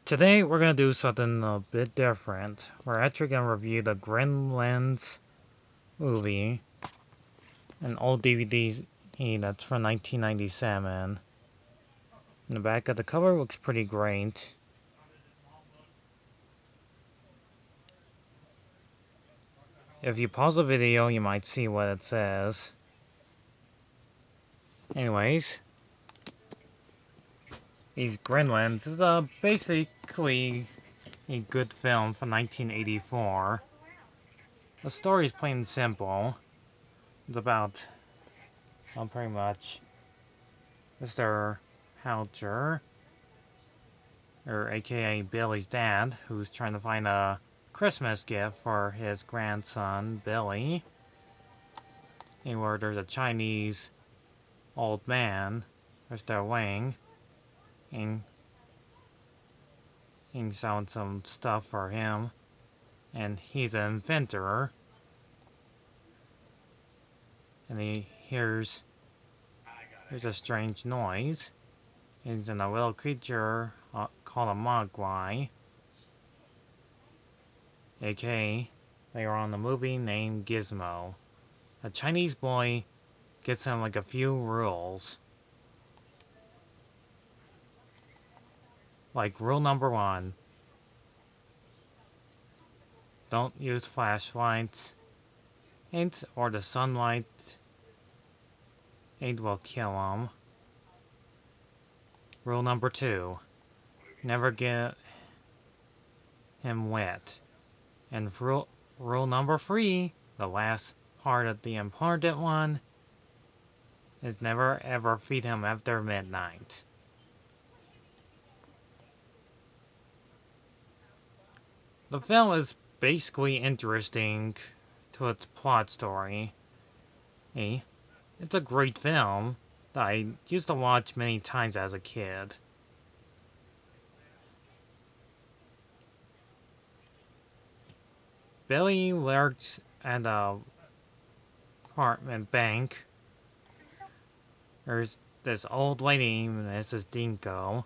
Today we're gonna do something a bit different. We're actually gonna review the Gremlins movie, an old DVD that's from 1997. The back of the cover looks pretty great. If you pause the video, you might see what it says. Anyways, these Gremlins is basically a good film from 1984. The story is plain and simple. It's about, well, pretty much Mr. Houcher, or aka Billy's dad, who's trying to find a Christmas gift for his grandson, Billy. And where there's a Chinese old man, Mr. Wang, and he's selling some stuff for him. And he's an inventor. And he hears there's a strange noise. It's in a little creature called a mogwai, aka later on in the movie named Gizmo. A Chinese boy gets him like a few rules. Like rule number 1, don't use flashlights. Or the sunlight. It will kill him. Rule number 2, never get him wet. And rule number 3, the last part of the important one, is never ever feed him after midnight. The film is basically interesting to its plot story. It's a great film that I used to watch many times as a kid. Billy works at a apartment bank. There's this old lady, Mrs. Dinko,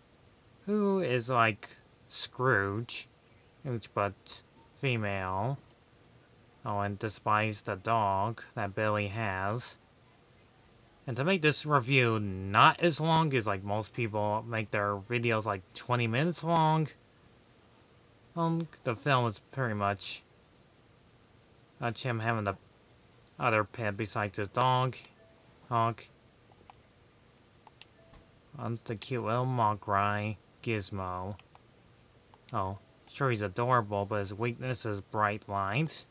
who is like Scrooge, but female. Oh, and despises the dog that Billy has. And to make this review not as long as like most people make their videos like 20 minutes long, the film is pretty much him having the other pet besides his dog, Honk, the cute little mogwai, Gizmo. Oh, sure he's adorable, but his weakness is bright light.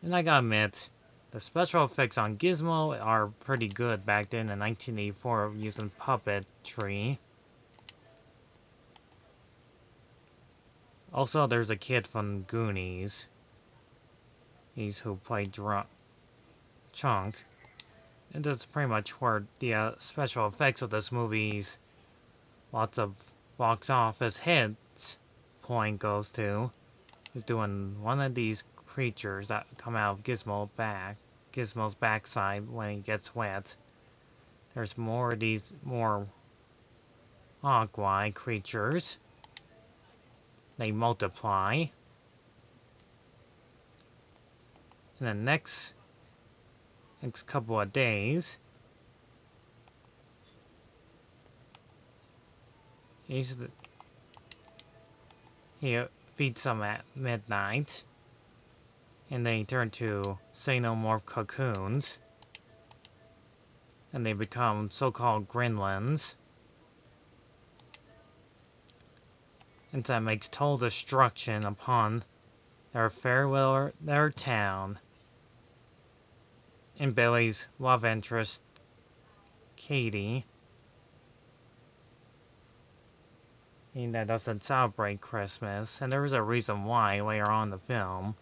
And I gotta admit, the special effects on Gizmo are pretty good back then in 1984 using puppetry. Also, there's a kid from Goonies. He's who played Chunk. And that's pretty much where the special effects of this movie's lots of box office hits point goes to. Is doing one of these creatures that come out of Gizmo's backside when he gets wet. There's more of these mogwai creatures. They multiply. In the next couple of days, he feeds them at midnight, and they turn to xenomorph cocoons, and they become so-called gremlins. And that makes total destruction upon their town. And Billy's love interest, Katie, that doesn't celebrate Christmas, and there is a reason why later on in the film.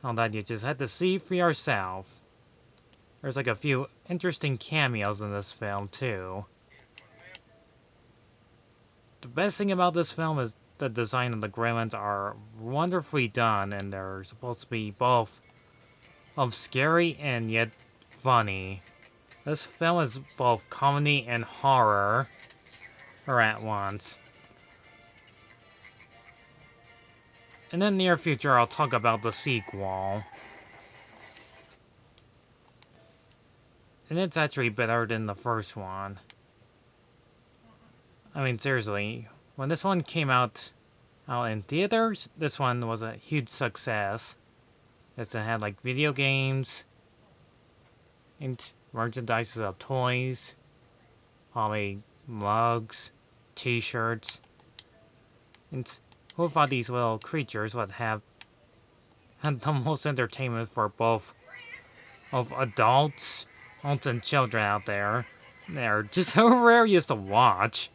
All that you just had to see for yourself. There's like a few interesting cameos in this film too. The best thing about this film is the design of the Gremlins are wonderfully done, and they're supposed to be both scary and yet funny. This film is both comedy and horror at once. In the near future, I'll talk about the sequel. And it's actually better than the first one. I mean, seriously, when this one came out in theaters, this one was a huge success. It had like video games, and merchandise of toys, probably mugs, t-shirts, and who thought these little creatures would have had the most entertainment for both of adults and children out there. They're just hilarious to watch.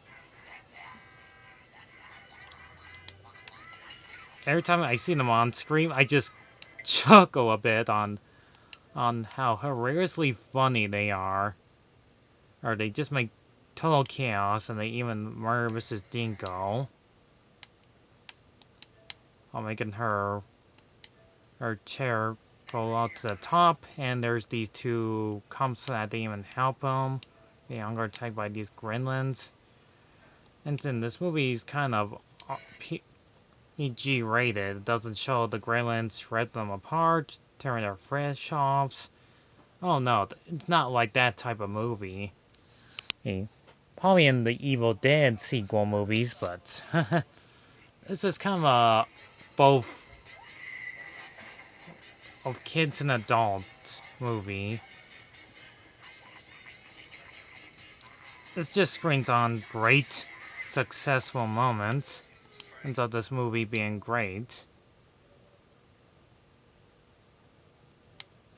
Every time I see them on screen, I just chuckle a bit on how hilariously funny they are. Or they just make total chaos, and they even murder Mrs. Dinko while making her chair go out to the top. And there's these two cops that didn't even help them. They are attacked by these gremlins. And then this movie is kind of PG rated. It doesn't show the gremlins rip them apart, tearing their flesh off. Oh no, it's not like that type of movie. Hey, probably in the Evil Dead sequel movies, but this is kind of a both of kids and adult movie. This just screens on great, successful moments, ends up this movie being great.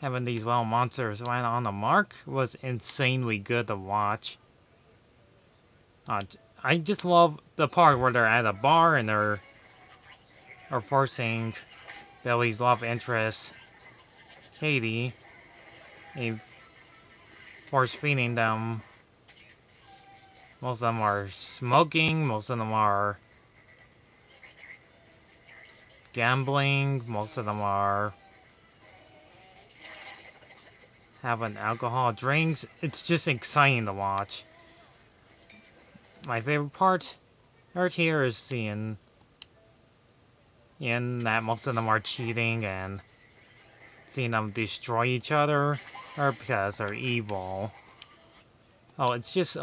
Having these little monsters right on the mark was insanely good to watch. I just love the part where they're at a bar and they're forcing Billy's love interest, Katie, force feeding them. Most of them are smoking, most of them are gambling, most of them are having alcohol drinks. It's just exciting to watch. My favorite part right here is seeing that most of them are cheating and seeing them destroy each other or because they're evil. Oh, it's just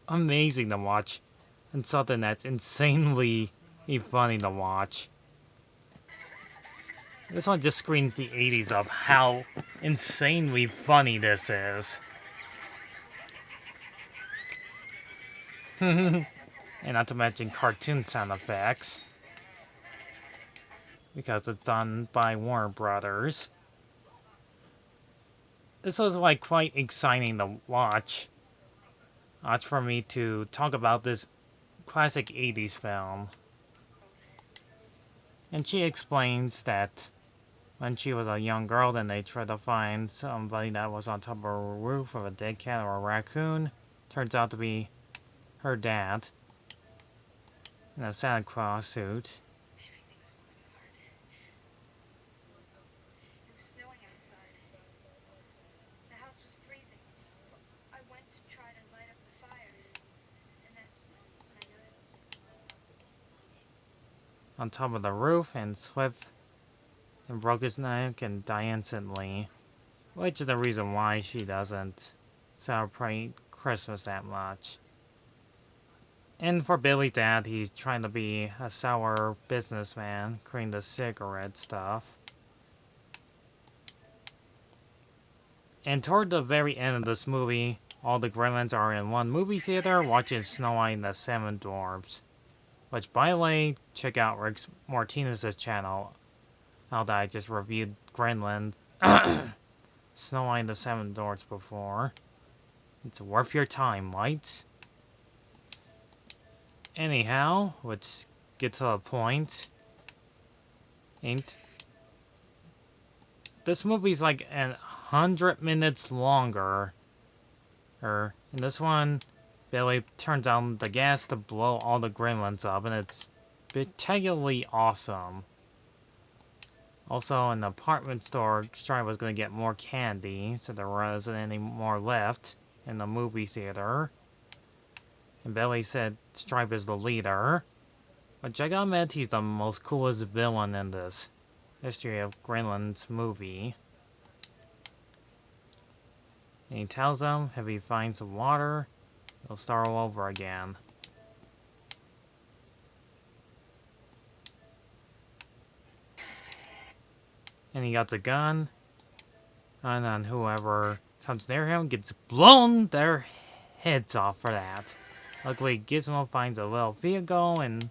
amazing to watch, and something that's insanely funny to watch. This one just screams the 80s of how insanely funny this is. And not to mention cartoon sound effects, because it's done by Warner Brothers. This was like quite exciting to watch. It's for me to talk about this classic 80s film. And she explains that when she was a young girl, then they tried to find somebody that was on top of a roof of a dead cat or a raccoon. Turns out to be her dad in a Santa Claus suit. On top of the roof and slipped and broke his neck and died instantly. Which is the reason why she doesn't celebrate Christmas that much. And for Billy's dad, he's trying to be a sour businessman, creating the cigarette stuff. And toward the very end of this movie, all the Gremlins are in one movie theater watching Snow White and the Seven Dwarfs. Which, by the way, check out Rick Martinez's channel. Now that I just reviewed Gremlins, Snow White and the Seven Dwarfs before. It's worth your time, right? Anyhow, let's get to the point. Ain't this movie's like 100 minutes longer. In this one, Billy turns on the gas to blow all the gremlins up, and it's spectacularly awesome. Also, an apartment store, Stripe was going to get more candy, so there wasn't any more left in the movie theater. And Billy said Stripe is the leader. Which I gotta admit, he's the most coolest villain in this history of Gremlins movie. And he tells them if he finds some water, he'll start all over again. And he got a gun, and then whoever comes near him gets blown their heads off for that. Luckily, Gizmo finds a little vehicle and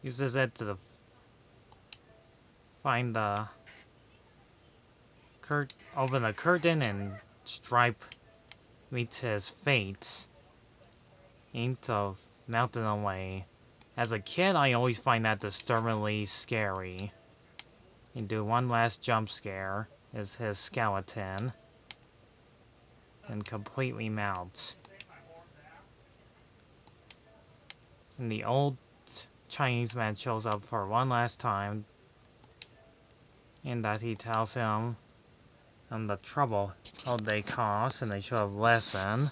uses it to find the open the curtain, and Stripe meets his fate. Aims to melt it away. As a kid, I always find that disturbingly scary. And do one last jump scare is his skeleton, and completely melts. And the old Chinese man shows up for one last time, in that he tells him the trouble how they cause, and they should have lesson.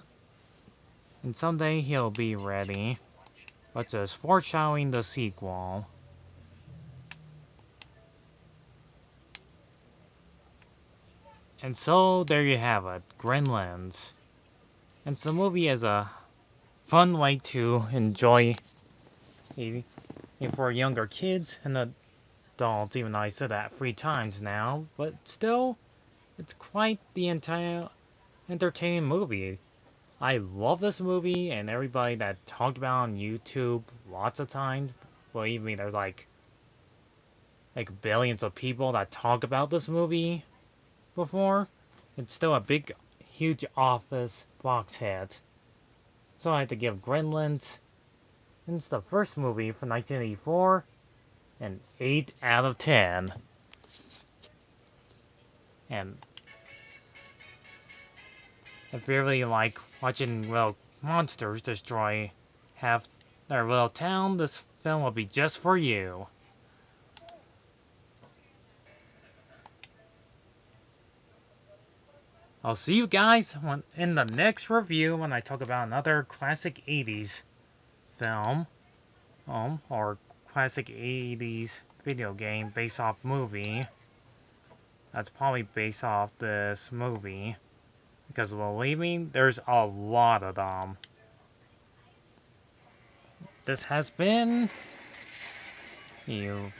And someday he'll be ready, but just foreshadowing the sequel. And so there you have it, Gremlins. And so the movie is a fun way to enjoy for younger kids and adults, even though I said that 3 times now, but still, it's quite the entire entertaining movie. I love this movie, and everybody that talked about it on YouTube lots of times, believe me, there's like billions of people that talk about this movie before. It's still a big, huge office box hit. So I had to give Gremlins, it's the first movie from 1984, an 8 out of 10. And if you really like watching little monsters destroy half their little town, this film will be just for you. I'll see you guys in the next review when I talk about another classic 80s film, or classic 80s video game based off movie. That's probably based off this movie, because believe me, there's a lot of them. This has been you,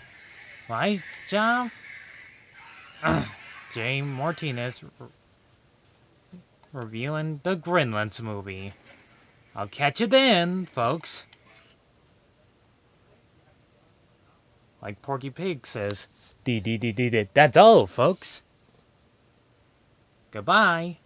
right, John? James Martinez reviewing the Gremlins movie. I'll catch you then, folks. Like Porky Pig says, that's all, folks. Goodbye.